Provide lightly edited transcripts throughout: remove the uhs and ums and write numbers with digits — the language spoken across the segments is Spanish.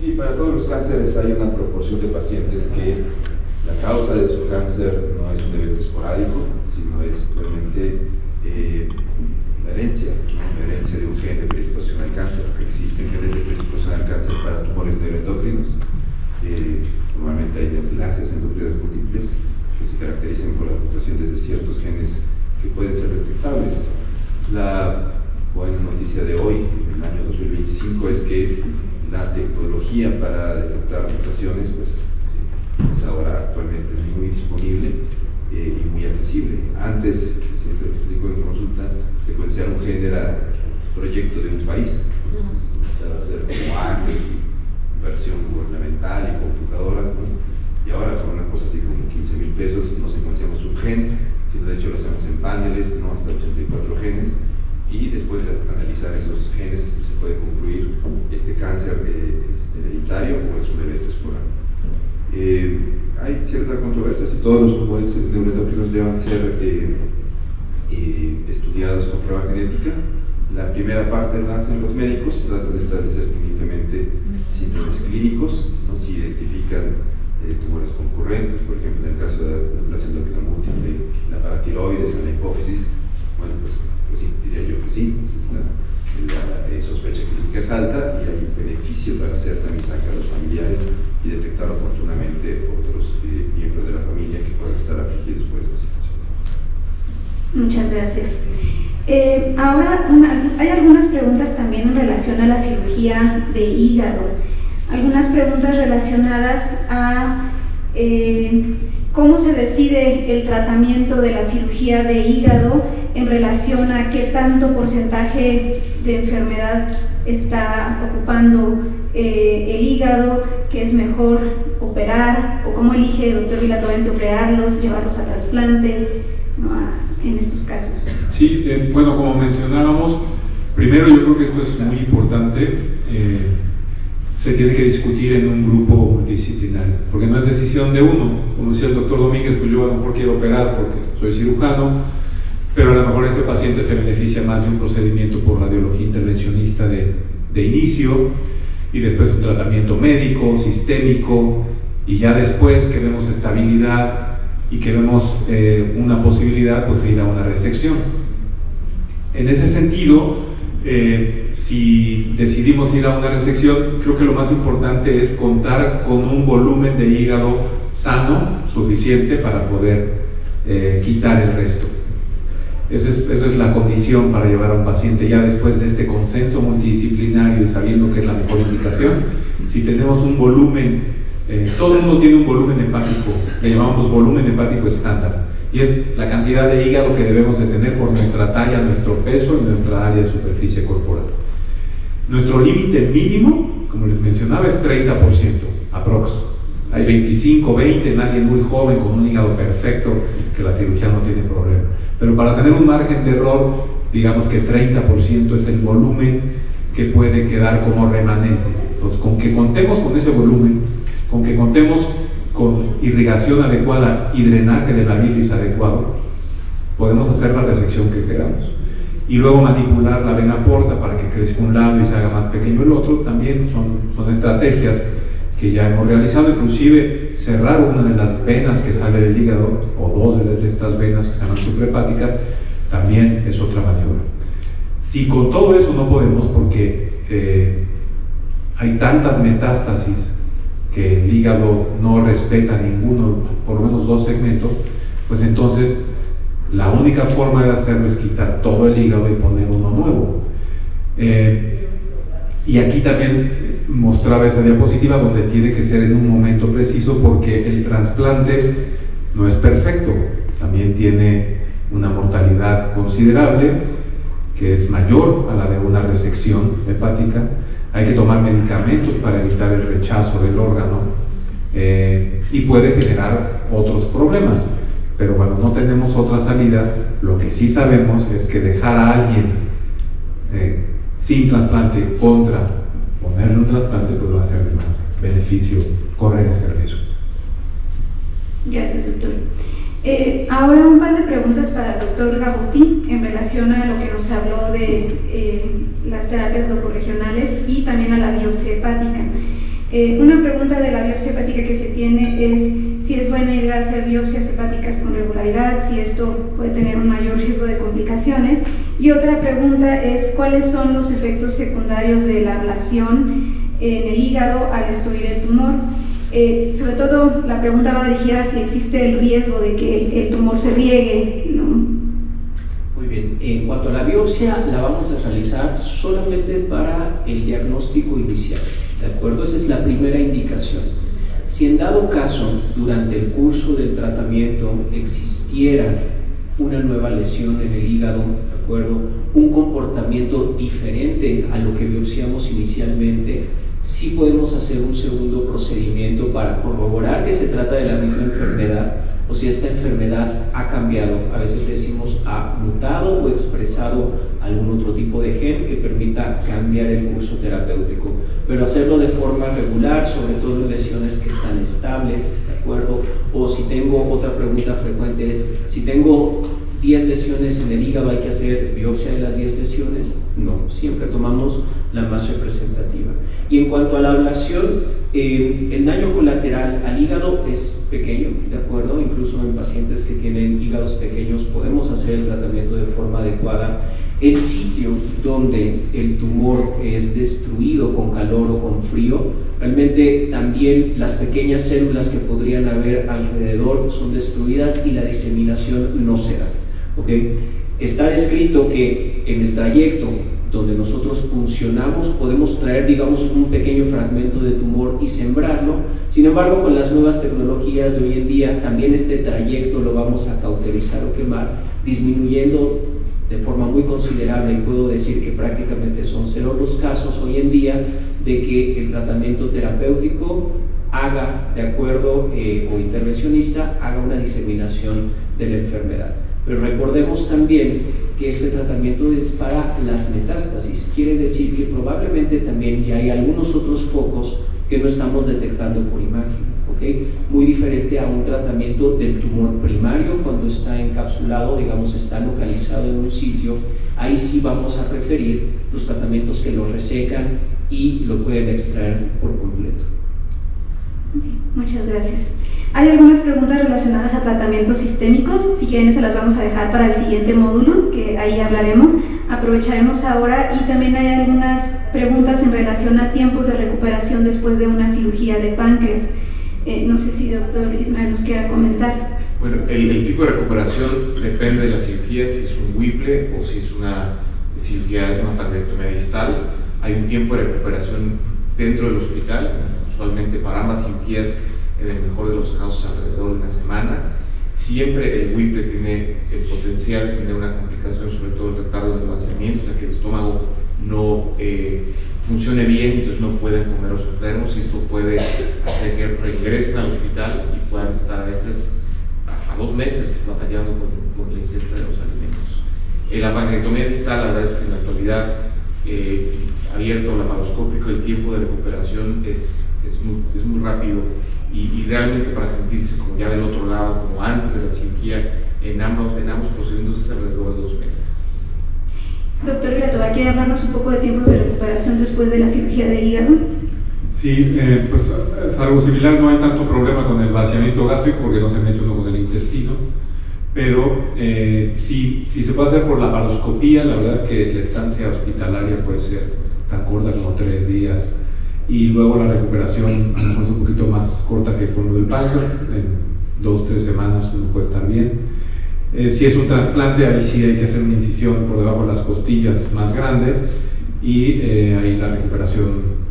Sí, para todos los cánceres hay una proporción de pacientes que la causa de su cáncer no es un evento esporádico, sino es realmente una herencia de un gen de predisposición al cáncer. Existen genes de predisposición al cáncer para tumores neuroendocrinos. Normalmente hay neoplasias endocrinas múltiples que se caracterizan por la mutación de ciertos genes que pueden ser detectables. La buena noticia de hoy, en el año 2025, es que la tecnología para detectar mutaciones pues es ahora actualmente muy disponible y muy accesible. Antes, siempre explico en consulta, secuenciar un gen era proyecto de un país, necesitaba hacer como años, inversión gubernamental y computadoras, ¿no? Y ahora con una cosa así como 15,000 pesos no secuenciamos un gen, sino de hecho lo hacemos en paneles, ¿no? Hasta 84 genes, y después de analizar esos genes se puede concluir este cáncer es hereditario o es un evento esporádico. Hay cierta controversia si todos los tumores neuroendocrinos deban ser estudiados con prueba genética. La primera parte la hacen los médicos, tratan de establecer clínicamente síntomas clínicos, ¿no? Si identifican tumores concurrentes, por ejemplo en el caso de la neoplasia endocrina múltiple, la paratiroides, en la hipófisis, bueno, pues sí, diría yo que sí, la sospecha clínica es alta y hay beneficio para hacer tamizaje a los familiares y detectar oportunamente otros miembros de la familia que puedan estar afligidos por esta situación. Muchas gracias. Ahora hay algunas preguntas también en relación a la cirugía de hígado. Algunas preguntas relacionadas a cómo se decide el tratamiento de la cirugía de hígado en relación a qué tanto porcentaje de enfermedad está ocupando el hígado, que es mejor operar, o cómo elige el doctor Vila Torrente operarlos, llevarlos a trasplante, ¿no? En estos casos. Sí, bueno, como mencionábamos, primero yo creo que esto es muy importante, se tiene que discutir en un grupo multidisciplinario, porque no es decisión de uno. Como decía el doctor Domínguez, pues yo a lo mejor quiero operar porque soy cirujano, pero a lo mejor ese paciente se beneficia más de un procedimiento por radiología intervencionista de inicio, y después un tratamiento médico, sistémico, y ya después que vemos estabilidad y que vemos una posibilidad, pues de ir a una resección. En ese sentido, si decidimos ir a una resección, creo que lo más importante es contar con un volumen de hígado sano, suficiente para poder quitar el resto. Esa es la condición para llevar a un paciente ya después de este consenso multidisciplinario y sabiendo que es la mejor indicación. Si tenemos un volumen, todo el mundo tiene un volumen hepático, le llamamos volumen hepático estándar, y es la cantidad de hígado que debemos de tener por nuestra talla, nuestro peso y nuestra área de superficie corporal. Nuestro límite mínimo, como les mencionaba, es 30%, aprox. Hay 25, 20 en alguien muy joven con un hígado perfecto que la cirugía no tiene problema. Pero para tener un margen de error, digamos que 30% es el volumen que puede quedar como remanente. Entonces, con que contemos con ese volumen, con que contemos con irrigación adecuada y drenaje de la bilis adecuado, podemos hacer la resección que queramos. Y luego manipular la vena porta para que crezca un lado y se haga más pequeño el otro, también son estrategias que ya hemos realizado. Inclusive cerrar una de las venas que sale del hígado, o dos de estas venas que se llaman suprahepáticas, también es otra maniobra. Si con todo eso no podemos, porque hay tantas metástasis que el hígado no respeta ninguno, por lo menos dos segmentos, pues entonces la única forma de hacerlo es quitar todo el hígado y poner uno nuevo. Y aquí también mostraba esa diapositiva donde tiene que ser en un momento preciso, porque el trasplante no es perfecto, también tiene una mortalidad considerable que es mayor a la de una resección hepática. Hay que tomar medicamentos para evitar el rechazo del órgano y puede generar otros problemas, pero cuando no tenemos otra salida, lo que sí sabemos es que dejar a alguien sin trasplante contra ponerle un trasplante, pues va a ser de más beneficio correr ese riesgo. Gracias, doctor. Ahora un par de preguntas para el doctor Rabuti en relación a lo que nos habló de las terapias locorregionales y también a la biopsia hepática. Una pregunta de la biopsia hepática que se tiene es si es buena idea hacer biopsias hepáticas con regularidad, si esto puede tener un mayor riesgo de complicaciones. Y otra pregunta es cuáles son los efectos secundarios de la ablación en el hígado al destruir el tumor. Sobre todo la pregunta va dirigida a si existe el riesgo de que el tumor se riegue, ¿no? Muy bien, en cuanto a la biopsia, la vamos a realizar solamente para el diagnóstico inicial, ¿de acuerdo? Esa es la primera indicación. Si en dado caso, durante el curso del tratamiento existiera una nueva lesión en el hígado, ¿de acuerdo? Un comportamiento diferente a lo que biopsiamos inicialmente, sí podemos hacer un segundo procedimiento para corroborar que se trata de la misma enfermedad o si esta enfermedad ha cambiado. A veces le decimos ha mutado o expresado algún otro tipo de gen que permita cambiar el curso terapéutico, pero hacerlo de forma regular, sobre todo en lesiones que están estables, ¿de acuerdo? O si tengo, otra pregunta frecuente es, si tengo 10 lesiones en el hígado, ¿hay que hacer biopsia de las 10 lesiones? No, siempre tomamos la más representativa. Y en cuanto a la ablación, el daño colateral al hígado es pequeño, ¿de acuerdo? Incluso en pacientes que tienen hígados pequeños podemos hacer el tratamiento de forma adecuada. El sitio donde el tumor es destruido con calor o con frío, realmente también las pequeñas células que podrían haber alrededor son destruidas y la diseminación no se da. ¿Okay? Está descrito que en el trayecto donde nosotros puncionamos podemos traer, digamos, un pequeño fragmento de tumor y sembrarlo. Sin embargo, con las nuevas tecnologías de hoy en día, también este trayecto lo vamos a cauterizar o quemar, disminuyendo de forma muy considerable, y puedo decir que prácticamente son 0 los casos hoy en día de que el tratamiento terapéutico haga, de acuerdo, o intervencionista, haga una diseminación de la enfermedad. Pero recordemos también que este tratamiento es para las metástasis, quiere decir que probablemente también ya hay algunos otros focos que no estamos detectando por imagen, ¿okay? Muy diferente a un tratamiento del tumor primario cuando está encapsulado, digamos, está localizado en un sitio. Ahí sí vamos a preferir los tratamientos que lo resecan y lo pueden extraer por completo. Okay, muchas gracias. Hay algunas preguntas relacionadas a tratamientos sistémicos, si quieren se las vamos a dejar para el siguiente módulo, que ahí hablaremos. Aprovecharemos ahora, y también hay algunas preguntas en relación a tiempos de recuperación después de una cirugía de páncreas. No sé si doctor Ismael nos quiera comentar. Bueno, el tipo de recuperación depende de la cirugía, si es un Whipple o si es una cirugía de una pancreatomía distal. Hay un tiempo de recuperación dentro del hospital, usualmente para ambas cirugías, en el mejor de los casos alrededor de una semana. Siempre el Whipple tiene el potencial de tener una complicación, sobre todo el retardo del vaciamiento, o sea que el estómago no funcione bien, entonces no pueden comer los enfermos, y esto puede hacer que regresen al hospital y puedan estar a veces hasta 2 meses batallando con la ingesta de los alimentos. La pancreatomía distal, la verdad es que en la actualidad, abierto o laparoscópico, el tiempo de recuperación es muy rápido, y realmente para sentirse como ya del otro lado, como antes de la cirugía, en ambos procedimientos es alrededor de 2 meses. Doctor Villanueva, ¿quiere hablarnos un poco de tiempos de recuperación después de la cirugía de hígado? Sí, pues es algo similar, no hay tanto problema con el vaciamiento gástrico porque no se mete uno con el intestino, pero si se puede hacer por la laparoscopía, la verdad es que la estancia hospitalaria puede ser tan corta como 3 días, y luego la recuperación a lo mejor es un poquito más corta que con lo del páncreas, en 2-3 semanas uno puede estar bien. Si es un trasplante, ahí sí hay que hacer una incisión por debajo de las costillas más grande, y ahí la recuperación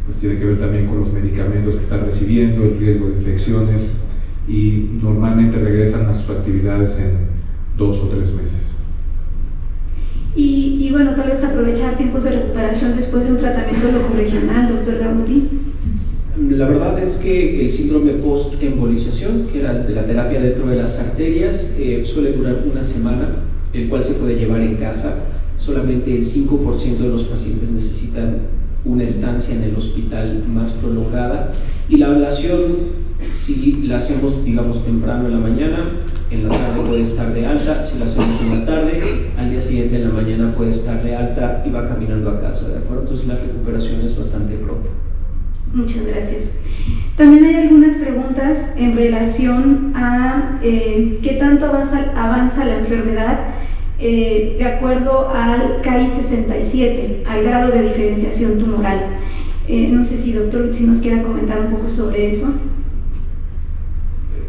pues tiene que ver también con los medicamentos que están recibiendo, el riesgo de infecciones, y normalmente regresan a sus actividades en 2 o 3 meses. Y bueno, tal vez aprovechar tiempos de recuperación después de un tratamiento locorregional, doctor Gabuti. La verdad es que el síndrome post-embolización, que era de la terapia dentro de las arterias, suele durar 1 semana, el cual se puede llevar en casa. Solamente el 5% de los pacientes necesitan una estancia en el hospital más prolongada, y la ablación, si la hacemos, digamos, temprano en la mañana, en la tarde puede estar de alta. Si la hacemos en la tarde, al día siguiente en la mañana puede estar de alta y va caminando a casa, ¿de acuerdo? Entonces la recuperación es bastante pronta. Muchas gracias. También hay algunas preguntas en relación a qué tanto avanza la enfermedad de acuerdo al KI67, al grado de diferenciación tumoral. No sé si, doctor, si nos quiera comentar un poco sobre eso.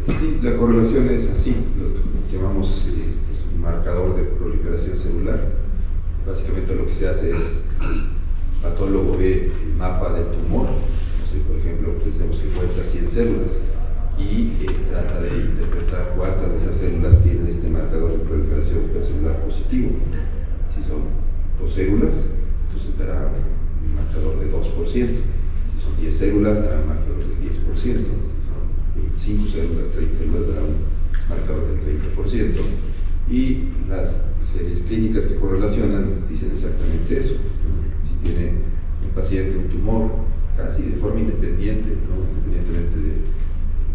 Sí, la correlación es así, lo que llamamos es un marcador de proliferación celular. Básicamente lo que se hace es, el patólogo ve el mapa del tumor, por ejemplo, pensemos que cuenta 100 células y trata de interpretar cuántas de esas células tienen este marcador de proliferación celular positivo. Si son 2 células, entonces dará un marcador de 2%. Si son 10 células, dará un marcador del 10%. Si son 25 células, 30 células, dará un marcador del 30%. Y las series clínicas que correlacionan dicen exactamente eso. Si tiene un paciente un tumor casi de forma independiente, ¿no? Independientemente del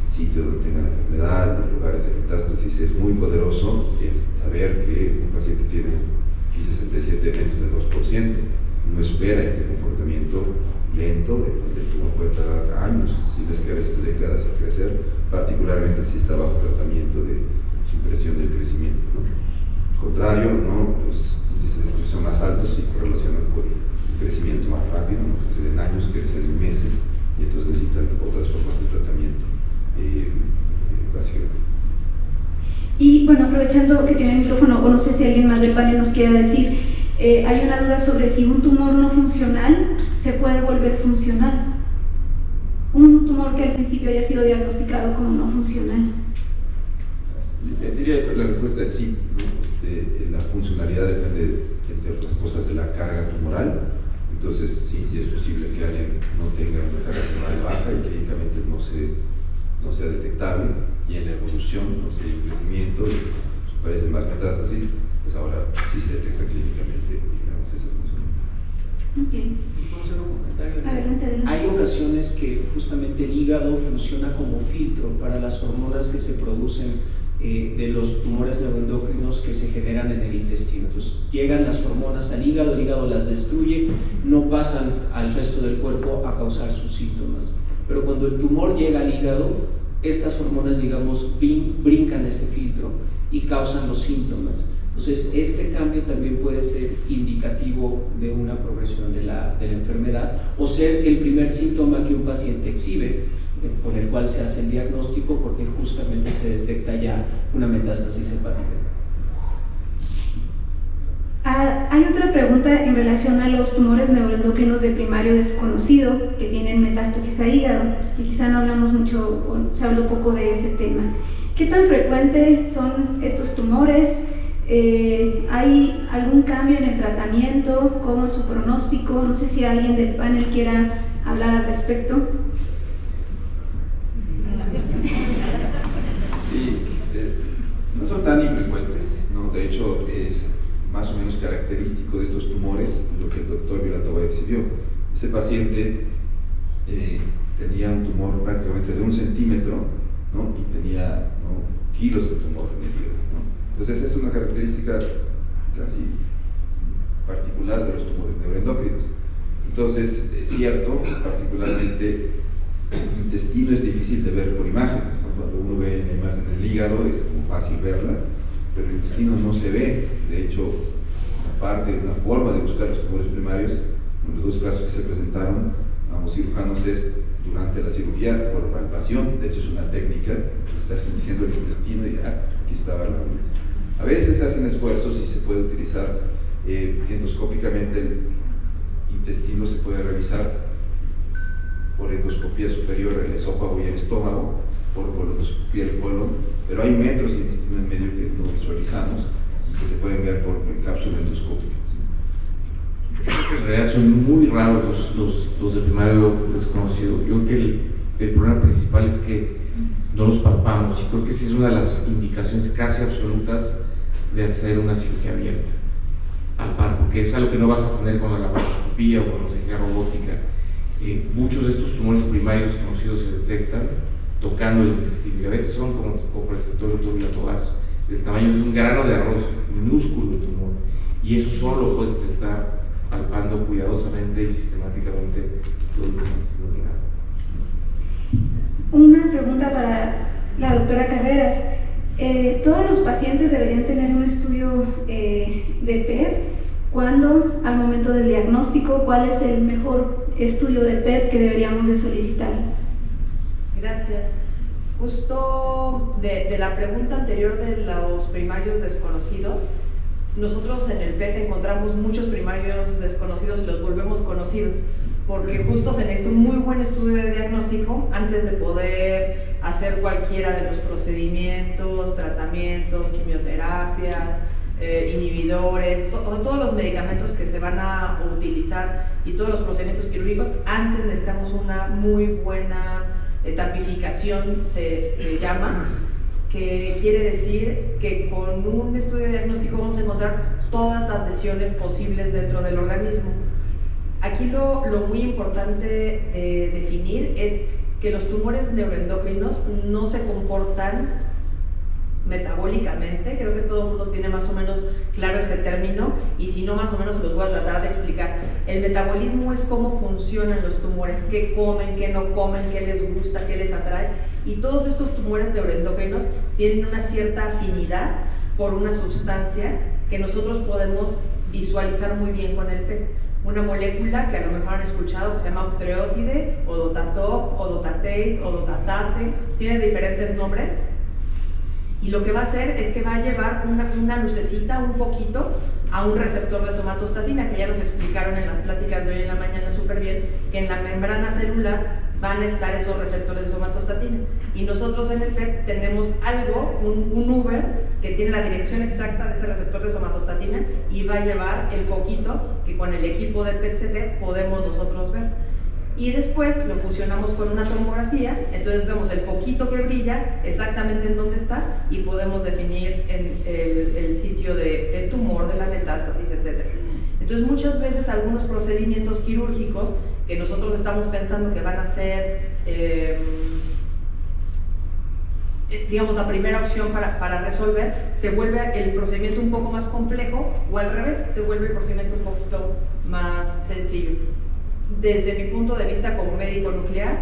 sitio donde tenga la enfermedad, los lugares de metástasis, es muy poderoso saber que un paciente tiene Ki67 menos del 2%, no espera este comportamiento lento, de donde el tumor puede tardar años, si no es que a veces décadas a crecer, particularmente si está bajo tratamiento de supresión del crecimiento, ¿no? Al contrario, ¿no? Los índices de expresión más altos y correlacionan con crecimiento más rápido, no crecen en años, crecen en meses, y entonces necesitan otras formas de tratamiento, básicamente. Y bueno, aprovechando que tiene el micrófono, o no sé si alguien más del panel nos quiera decir, hay una duda sobre si un tumor no funcional se puede volver funcional. Un tumor que al principio haya sido diagnosticado como no funcional. Diría que la respuesta es sí, ¿no? La funcionalidad depende, entre otras cosas, de la carga tumoral. Entonces, sí es posible que alguien no tenga una carga tumoral baja y clínicamente no sea detectable, y en la evolución, no sé, el crecimiento, aparecen más metástasis, pues ahora sí se detecta clínicamente, digamos, esa función. Okay. ¿Puedo hacer un comentario? Adelante. Hay ocasiones que justamente el hígado funciona como filtro para las hormonas que se producen de los tumores neuroendocrinos que se generan en el intestino. Entonces llegan las hormonas al hígado, el hígado las destruye, no pasan al resto del cuerpo a causar sus síntomas. Pero cuando el tumor llega al hígado, estas hormonas, digamos, brincan ese filtro y causan los síntomas. Entonces este cambio también puede ser indicativo de una progresión de la enfermedad, o ser el primer síntoma que un paciente exhibe, con el cual se hace el diagnóstico, porque justamente se detecta ya una metástasis hepática. Hay otra pregunta en relación a los tumores neuroendocrinos de primario desconocido que tienen metástasis a hígado, que quizá no hablamos mucho o se habló poco de ese tema. ¿Qué tan frecuente son estos tumores? ¿Hay algún cambio en el tratamiento? ¿Cómo es su pronóstico? No sé si alguien del panel quiera hablar al respecto. Sí, no son tan infrecuentes, ¿no? De hecho es más o menos característico de estos tumores lo que el doctor Vilatova exhibió. Ese paciente tenía un tumor prácticamente de 1 centímetro, ¿no? Y tenía, ¿no?, kilos de tumor en el hígado, ¿no? Entonces esa es una característica casi particular de los tumores neuroendocrinos. Entonces es cierto, particularmente el intestino es difícil de ver por imágenes, ¿no? Cuando uno ve la imagen del hígado es como fácil verla, pero el intestino no se ve. De hecho, una forma de buscar los tumores primarios, en los 2 casos que se presentaron a ambos cirujanos, es durante la cirugía por palpación. De hecho es una técnica, está sintiendo el intestino y aquí estaba la... A veces se hacen esfuerzos y se puede utilizar endoscópicamente el intestino, se puede revisar por endoscopía superior el esófago y el estómago, por colonoscopía el colon, pero hay metros de intestino en medio que no visualizamos y que se pueden ver por cápsula endoscópica. En realidad son muy raros los de primario desconocido. Yo creo que el problema principal es que no los palpamos, y creo que sí es una de las indicaciones casi absolutas de hacer una cirugía abierta, palpar, porque es algo que no vas a tener con la laparoscopía o con la cirugía robótica. Muchos de estos tumores primarios desconocidos se detectan tocando el intestino, y a veces son, como presentó el doctor Vilatova, del tamaño de un grano de arroz, minúsculo el tumor, y eso solo lo puedes detectar palpando cuidadosamente y sistemáticamente todo el intestino delgado. Una pregunta para la doctora Carreras. ¿Todos los pacientes deberían tener un estudio de PET? ¿Cuándo, al momento del diagnóstico, cuál es el mejor estudio de PET que deberíamos de solicitar? Gracias. Justo de la pregunta anterior de los primarios desconocidos, nosotros en el PET encontramos muchos primarios desconocidos y los volvemos conocidos, porque justo se necesita un muy buen estudio de diagnóstico antes de poder hacer cualquiera de los procedimientos, tratamientos, quimioterapias, inhibidores, todos los medicamentos que se van a utilizar y todos los procedimientos quirúrgicos. Antes necesitamos una muy buena etapificación, se llama, que quiere decir que con un estudio de diagnóstico vamos a encontrar todas las lesiones posibles dentro del organismo. Aquí lo muy importante de definir es que los tumores neuroendocrinos no se comportan metabólicamente. Creo que todo el mundo tiene más o menos claro este término, y si no, más o menos los voy a tratar de explicar. El metabolismo es cómo funcionan los tumores, qué comen, qué no comen, qué les gusta, qué les atrae, y todos estos tumores neuroendocrinos tienen una cierta afinidad por una sustancia que nosotros podemos visualizar muy bien con el PET. Una molécula que a lo mejor han escuchado que se llama octreotide, o Dotatoc, o Dotatate, o Dotatate, tiene diferentes nombres. Y lo que va a hacer es que va a llevar una lucecita, un foquito, a un receptor de somatostatina, que ya nos explicaron en las pláticas de hoy en la mañana súper bien, que en la membrana celular van a estar esos receptores de somatostatina. Y nosotros en el PET tenemos algo, un Uber, que tiene la dirección exacta de ese receptor de somatostatina y va a llevar el foquito que con el equipo del PET-CT podemos nosotros ver. Y después lo fusionamos con una tomografía, entonces vemos el foquito que brilla exactamente en dónde está y podemos definir el sitio del tumor, de la metástasis, etc. Entonces muchas veces algunos procedimientos quirúrgicos que nosotros estamos pensando que van a ser, digamos, la primera opción para resolver, se vuelve el procedimiento un poco más complejo, o al revés, se vuelve el procedimiento un poquito más sencillo. Desde mi punto de vista como médico nuclear,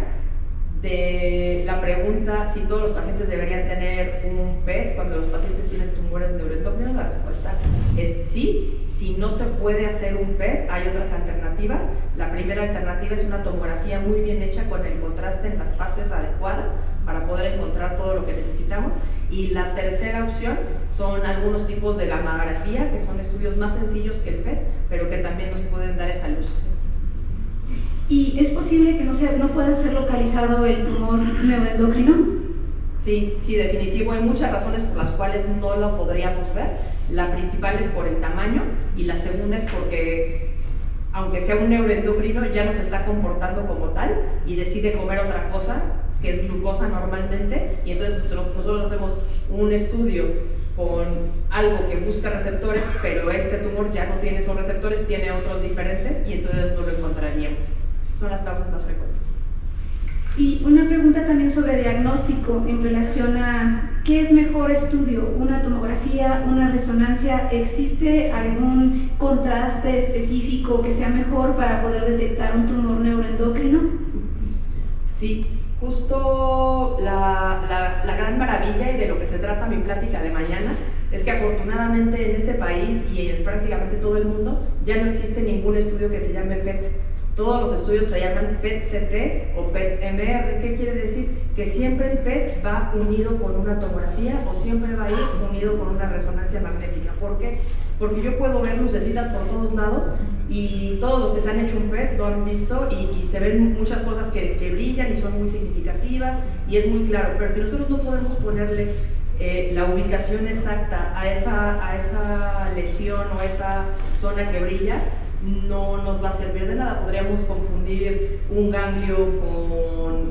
de la pregunta si todos los pacientes deberían tener un PET cuando los pacientes tienen tumores neuroendocrinos, la respuesta es sí. Si no se puede hacer un PET, hay otras alternativas. La primera alternativa es una tomografía muy bien hecha con el contraste en las fases adecuadas para poder encontrar todo lo que necesitamos. Y la tercera opción son algunos tipos de gammagrafía, que son estudios más sencillos que el PET, pero que también nos pueden dar esa luz. ¿Y es posible que no pueda ser localizado el tumor neuroendocrino? Sí, definitivo. Hay muchas razones por las cuales no lo podríamos ver. La principal es por el tamaño, y la segunda es porque, aunque sea un neuroendocrino, ya no se está comportando como tal y decide comer otra cosa, que es glucosa normalmente, y entonces nosotros hacemos un estudio con algo que busca receptores, pero este tumor ya no tiene esos receptores, tiene otros diferentes, y entonces no lo encontraríamos. Son las causas más frecuentes. Y una pregunta también sobre diagnóstico en relación a ¿qué es mejor estudio? ¿Una tomografía? ¿Una resonancia? ¿Existe algún contraste específico que sea mejor para poder detectar un tumor neuroendocrino? Sí, justo la gran maravilla y de lo que se trata mi plática de mañana es que afortunadamente en este país y en prácticamente todo el mundo ya no existe ningún estudio que se llame PET. Todos los estudios se llaman PET-CT o PET-MR. ¿Qué quiere decir? Que siempre el PET va unido con una tomografía o siempre va a ir unido con una resonancia magnética. ¿Por qué? Porque yo puedo ver lucecitas por todos lados, y todos los que se han hecho un PET lo han visto, y se ven muchas cosas que brillan y son muy significativas y es muy claro. Pero si nosotros no podemos ponerle la ubicación exacta a esa lesión o a esa zona que brilla, no nos va a servir de nada. Podríamos confundir un ganglio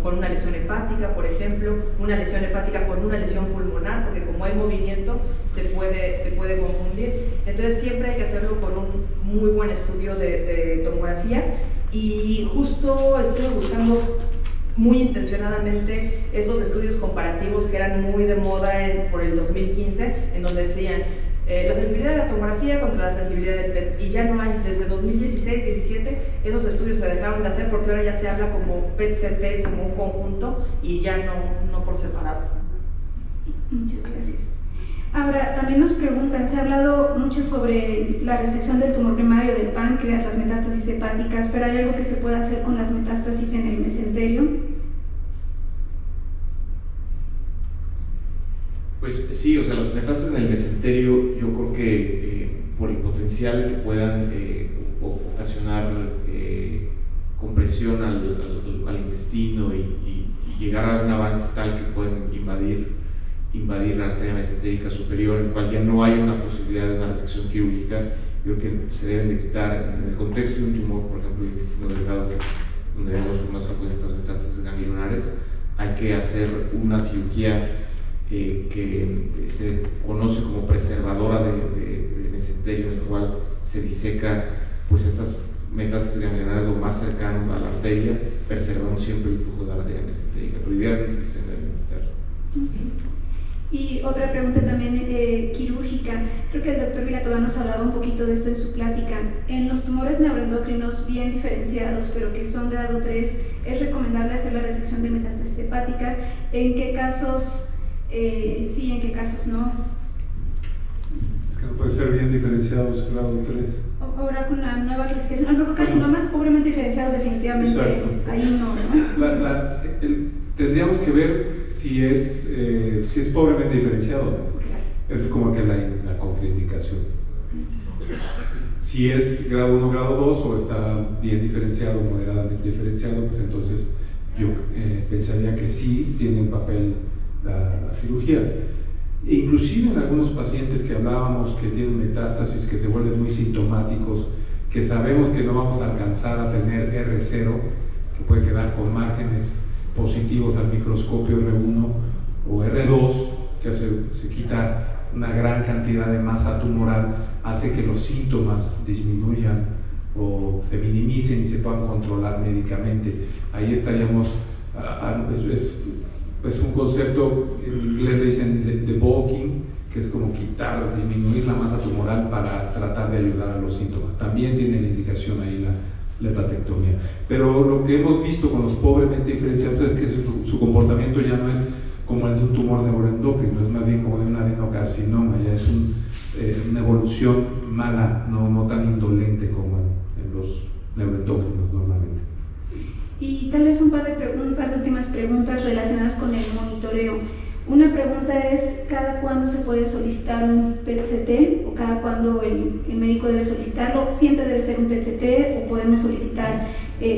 con una lesión hepática, por ejemplo, una lesión hepática con una lesión pulmonar, porque como hay movimiento se puede confundir. Entonces siempre hay que hacerlo con un muy buen estudio de tomografía, y justo estoy buscando muy intencionadamente estos estudios comparativos que eran muy de moda por el 2015, en donde decían la sensibilidad de la tomografía contra la sensibilidad del PET, y ya no hay, desde 2016-17 esos estudios se dejaron de hacer porque ahora ya se habla como PET-CT, como un conjunto y ya no por separado. Muchas gracias. Ahora, también nos preguntan, se ha hablado mucho sobre la resección del tumor primario del páncreas, las metástasis hepáticas, pero ¿hay algo que se pueda hacer con las metástasis en el mesenterio? Pues sí, o sea, las metástasis en el mesenterio, yo creo que por el potencial que puedan ocasionar compresión al intestino y llegar a un avance tal que pueden invadir la arteria mesentérica superior, en cual ya no hay una posibilidad de una resección quirúrgica, yo creo que se deben de quitar en el contexto de un tumor, por ejemplo, el intestino delgado, donde vemos con más frecuencia estas metástasis ganglionares. Hay que hacer una cirugía que se conoce como preservadora de mesenterio, en el cual se diseca pues estas metástasis ganglionares lo más cercano a la arteria, preservando siempre el flujo de la arteria mesentérica, pero idealmente se debe quitar. Y otra pregunta también quirúrgica, creo que el doctor Vilatobá nos hablaba un poquito de esto en su plática. En los tumores neuroendocrinos bien diferenciados, pero que son grado 3, ¿es recomendable hacer la resección de metástasis hepáticas? ¿En qué casos sí, en qué casos no? Es que no puede ser bien diferenciados grado 3. Ahora con la nueva clasificación, a lo mejor carcinomas pobremente diferenciados definitivamente, exacto. Ahí no. Tendríamos que ver si es pobremente diferenciado, ¿no? Es como que la contraindicación. Si es grado 1, grado 2 o está bien diferenciado, moderadamente diferenciado, pues entonces yo pensaría que sí tiene un papel la cirugía. Inclusive en algunos pacientes que hablábamos que tienen metástasis que se vuelven muy sintomáticos, que sabemos que no vamos a alcanzar a tener R0, que puede quedar con márgenes positivos al microscopio R1 o R2, que se quita una gran cantidad de masa tumoral, hace que los síntomas disminuyan o se minimicen y se puedan controlar médicamente. Ahí estaríamos, es un concepto, en inglés le dicen debulking, que es como quitar, disminuir la masa tumoral para tratar de ayudar a los síntomas. También tiene la indicación ahí la hepatectomía. Pero lo que hemos visto con los pobremente diferenciados es que su comportamiento ya no es como el de un tumor neuroendocrino, es más bien como de un adenocarcinoma, ya es una evolución mala, no tan indolente como en los neuroendocrinos normalmente. Y tal vez un par de últimas preguntas relacionadas con el monitoreo. Una pregunta es, ¿cada cuándo se puede solicitar un PET-CT o cada cuándo el médico debe solicitarlo? ¿Siempre debe ser un PET-CT o podemos solicitar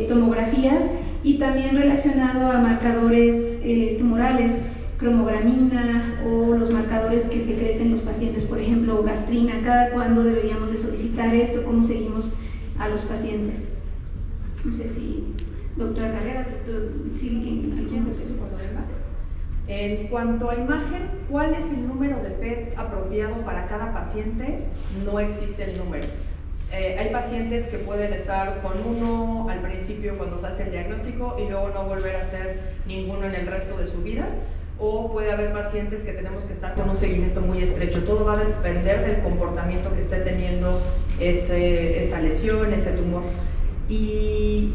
tomografías? Y también relacionado a marcadores tumorales, cromogranina o los marcadores que secreten los pacientes, por ejemplo, gastrina, ¿cada cuándo deberíamos de solicitar esto? ¿Cómo seguimos a los pacientes? No sé si... Doctora Carreras, en cuanto a imagen, ¿cuál es el número de PET apropiado para cada paciente? No existe el número. Hay pacientes que pueden estar con uno al principio cuando se hace el diagnóstico y luego no volver a hacer ninguno en el resto de su vida, o puede haber pacientes que tenemos que estar con un seguimiento muy estrecho. Todo va a depender del comportamiento que esté teniendo esa lesión, ese tumor. Y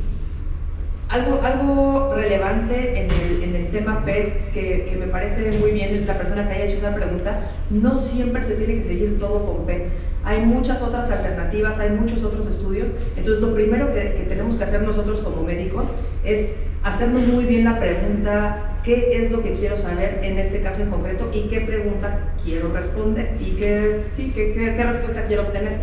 algo relevante en el tema PET que me parece muy bien la persona que haya hecho esa pregunta, no siempre se tiene que seguir todo con PET. Hay muchas otras alternativas, hay muchos otros estudios. Entonces lo primero que tenemos que hacer nosotros como médicos es hacernos muy bien la pregunta: ¿qué es lo que quiero saber en este caso en concreto? ¿Y qué pregunta quiero responder? ¿Y qué respuesta quiero obtener?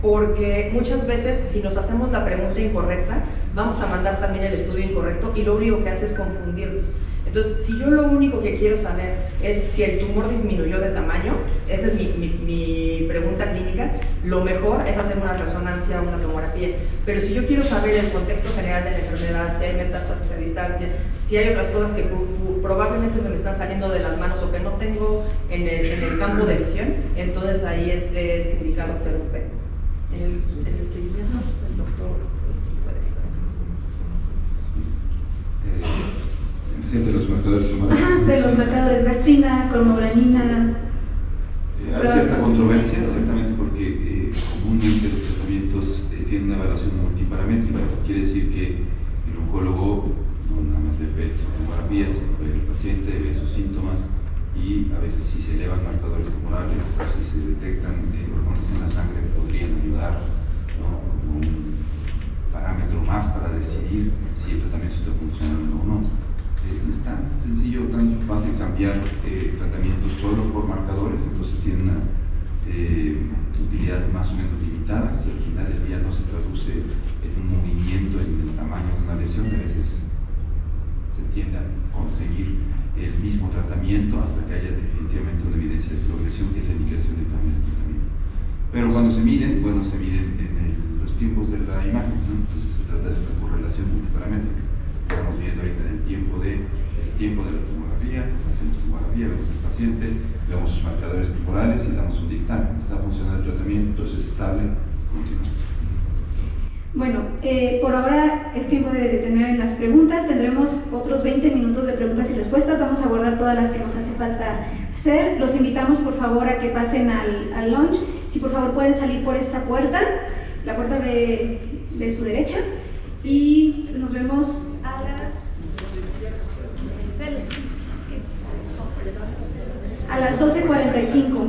Porque muchas veces, si nos hacemos la pregunta incorrecta, vamos a mandar también el estudio incorrecto y lo único que hace es confundirnos. Entonces, si yo lo único que quiero saber es si el tumor disminuyó de tamaño, esa es mi pregunta clínica, lo mejor es hacer una resonancia o una tomografía. Pero si yo quiero saber el contexto general de la enfermedad, si hay metástasis a distancia, si hay otras cosas que probablemente se me están saliendo de las manos o que no tengo en el campo de visión, entonces ahí es indicado hacer un PET. En el seguimiento, el doctor de los marcadores tumorales. De los marcadores, gastrina, cromogranina. Hay cierta controversia universidad, exactamente, porque comúnmente los tratamientos tienen una evaluación multiparamétrica, quiere decir que el oncólogo no nada más ve PET o tomografía, sino ve el paciente, ve sus síntomas y a veces si se elevan marcadores tumorales o si se detectan hormonas en la sangre podrían ayudar, ¿no?, como un parámetro más para decidir si el tratamiento está funcionando o no. No es tan sencillo, tan fácil cambiar tratamientos solo por marcadores, entonces tiene una utilidad más o menos limitada. Si al final del día no se traduce en un movimiento en el tamaño de una lesión, a veces se tiende a conseguir el mismo tratamiento hasta que haya definitivamente una evidencia de progresión, que es la indicación de cambio de tratamiento. Pero cuando se miden, bueno, se miden en los tiempos de la imagen, ¿no? Entonces se trata de esta correlación multiparamétrica. Estamos viendo ahorita el tiempo de la tomografía, hacemos tomografía, vemos al paciente, vemos sus marcadores tumorales y damos un dictamen. Está funcionando el tratamiento, entonces estable, continuamos. Bueno, por ahora es tiempo de detener en las preguntas. Tendremos otros 20 minutos de preguntas y respuestas. Vamos a abordar todas las que nos hace falta hacer. Los invitamos por favor a que pasen al lunch. Si por favor pueden salir por esta puerta, la puerta de su derecha. Y nos vemos a las 12:45.